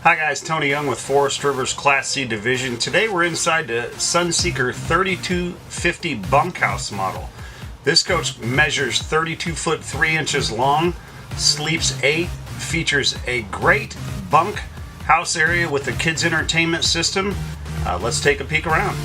Hi guys, Tony Young with Forest River's Class C division. Today we're inside the Sunseeker 3250 bunkhouse model. This coach measures 32 foot 3 inches long, sleeps 8, features a great bunk house area with a kids entertainment system. Let's take a peek around.